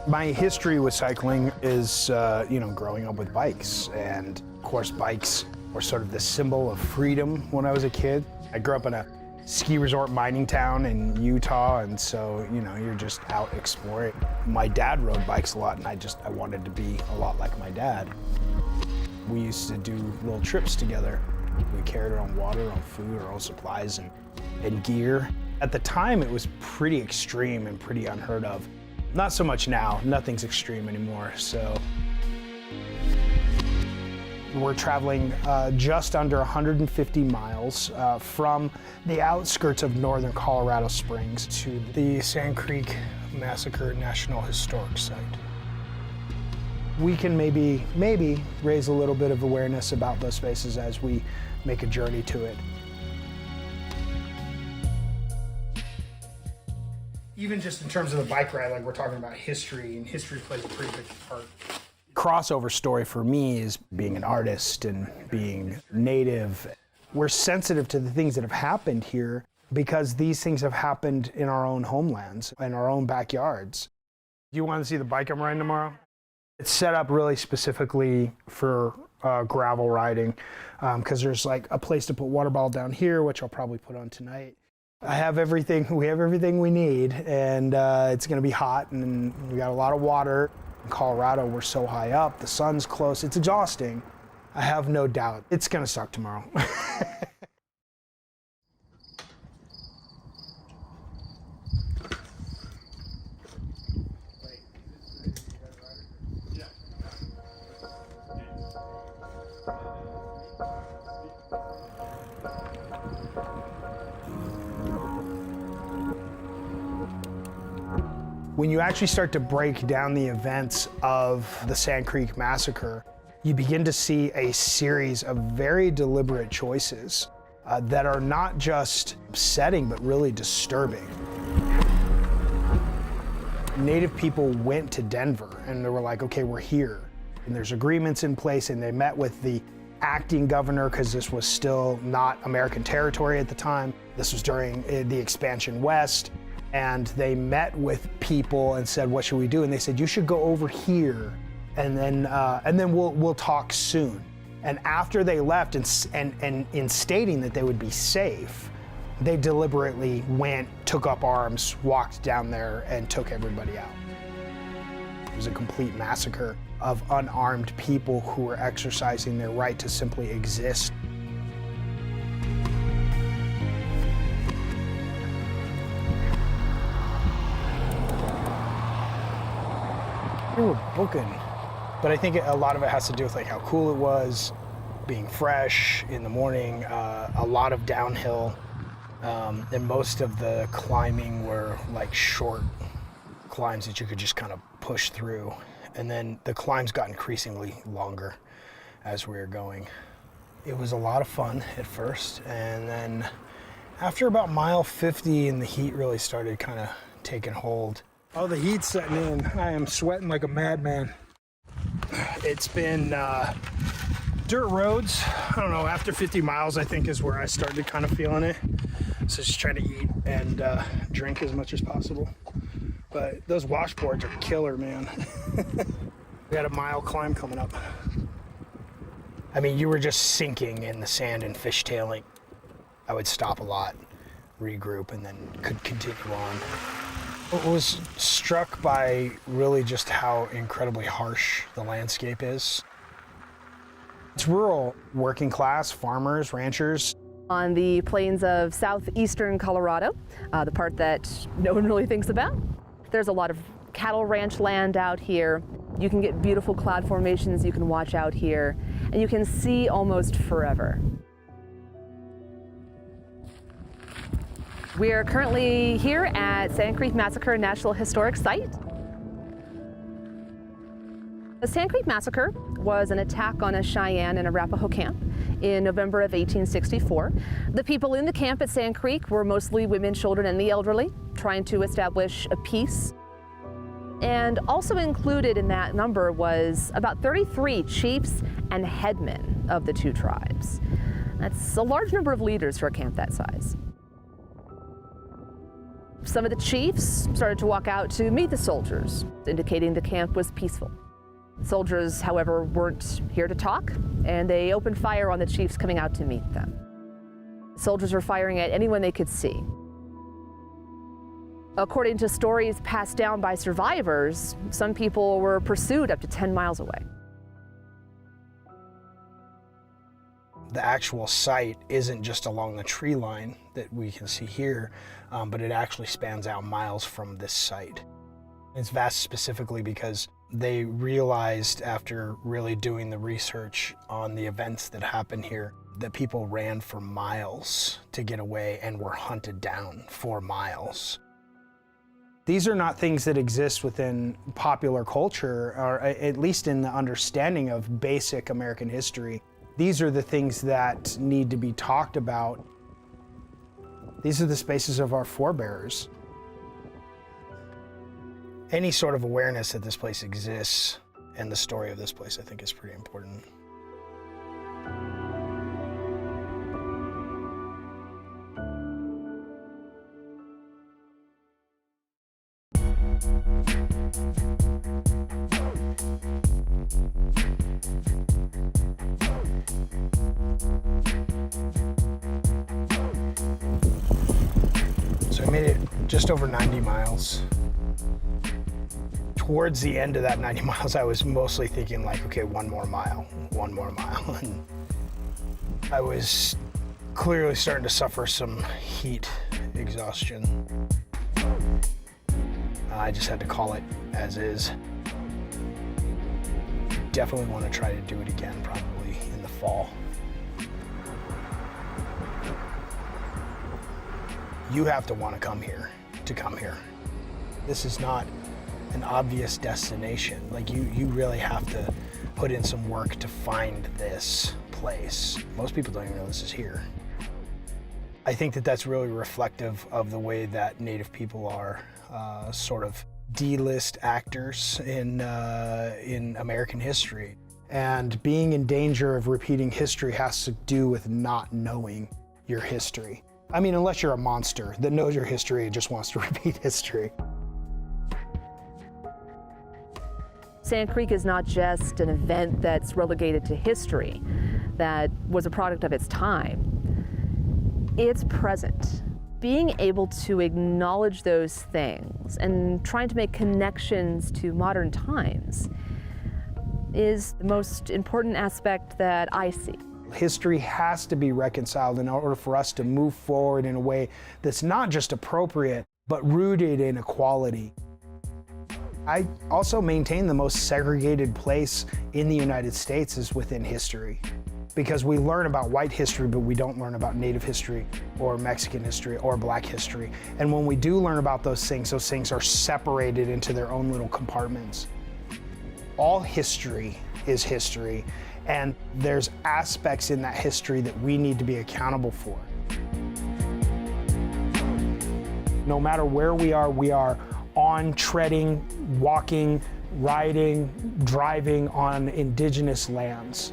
My history with cycling is, growing up with bikes. And of course, bikes were sort of the symbol of freedom when I was a kid. I grew up in a ski resort mining town in Utah, and so, you're just out exploring. My dad rode bikes a lot, and I wanted to be a lot like my dad. We used to do little trips together. We carried our own water, our own food, our own supplies and gear. At the time, it was pretty extreme and pretty unheard of. Not so much now, nothing's extreme anymore, so. We're traveling just under 150 miles from the outskirts of northern Colorado Springs to the Sand Creek Massacre National Historic Site. We can maybe raise a little bit of awareness about those spaces as we make a journey to it. Even just in terms of the bike ride, like we're talking about history, and history plays a pretty big part. Crossover story for me is being an artist and being native. We're sensitive to the things that have happened here because these things have happened in our own homelands, in our own backyards. Do you want to see the bike I'm riding tomorrow? It's set up really specifically for gravel riding because there's like a place to put water bottle down here, which I'll probably put on tonight. We have everything we need, and it's gonna be hot, and we got a lot of water. In Colorado, we're so high up, the sun's close, it's exhausting. I have no doubt it's gonna suck tomorrow. When you actually start to break down the events of the Sand Creek Massacre, you begin to see a series of very deliberate choices that are not just upsetting, but really disturbing. Native people went to Denver and they were like, okay, we're here. And there's agreements in place, and they met with the acting governor because this was still not American territory at the time. This was during the expansion west. And they met with people and said, what should we do? And they said, you should go over here, and then we'll talk soon. And after they left, and in stating that they would be safe, they deliberately took up arms, walked down there, and took everybody out. It was a complete massacre of unarmed people who were exercising their right to simply exist. We were booking, but I think a lot of it has to do with like how cool it was, being fresh in the morning, a lot of downhill, and most of the climbing were like short climbs that you could just kind of push through. And then the climbs got increasingly longer as we were going. It was a lot of fun at first, and then after about mile 50 and the heat really started kind of taking hold. Oh, the heat's setting in. I am sweating like a madman. It's been dirt roads. I don't know, after 50 miles, I think is where I started kind of feeling it. So just trying to eat and drink as much as possible. But those washboards are killer, man. We got a mile climb coming up. I mean, you were just sinking in the sand and fishtailing. I would stop a lot, regroup, and then could continue on. I was struck by really just how incredibly harsh the landscape is. It's rural, working class, farmers, ranchers. On the plains of southeastern Colorado, the part that no one really thinks about, there's a lot of cattle ranch land out here. You can get beautiful cloud formations you can watch out here, and you can see almost forever. We are currently here at Sand Creek Massacre National Historic Site. The Sand Creek Massacre was an attack on a Cheyenne and Arapaho camp in November of 1864. The people in the camp at Sand Creek were mostly women, children, and the elderly, trying to establish a peace. And also included in that number was about 33 chiefs and headmen of the two tribes. That's a large number of leaders for a camp that size. Some of the chiefs started to walk out to meet the soldiers, indicating the camp was peaceful. Soldiers, however, weren't here to talk, and they opened fire on the chiefs coming out to meet them. Soldiers were firing at anyone they could see. According to stories passed down by survivors, some people were pursued up to 10 miles away. The actual site isn't just along the tree line that we can see here, but it actually spans out miles from this site. It's vast specifically because they realized after really doing the research on the events that happened here that people ran for miles to get away and were hunted down for miles. These are not things that exist within popular culture, or at least in the understanding of basic American history. These are the things that need to be talked about. These are the spaces of our forebears. Any sort of awareness that this place exists and the story of this place, I think, is pretty important. So I made it just over 90 miles. Towards the end of that 90 miles, I was mostly thinking like, okay, one more mile. And I was clearly starting to suffer some heat exhaustion. I just had to call it as is. Definitely want to try to do it again, probably in the fall. You have to want to come here to come here. This is not an obvious destination. Like you really have to put in some work to find this place. Most people don't even know this is here. I think that that's really reflective of the way that Native people are sort of D-list actors in American history. And being in danger of repeating history has to do with not knowing your history. I mean, unless you're a monster that knows your history and just wants to repeat history. Sand Creek is not just an event that's relegated to history, that was a product of its time. It's present. Being able to acknowledge those things and trying to make connections to modern times is the most important aspect that I see. History has to be reconciled in order for us to move forward in a way that's not just appropriate, but rooted in equality. I also maintain the most segregated place in the United States is within history, because we learn about white history, but we don't learn about Native history or Mexican history or Black history. And when we do learn about those things are separated into their own little compartments. All history is history, and there's aspects in that history that we need to be accountable for. No matter where we are on, treading, walking, riding, driving on indigenous lands.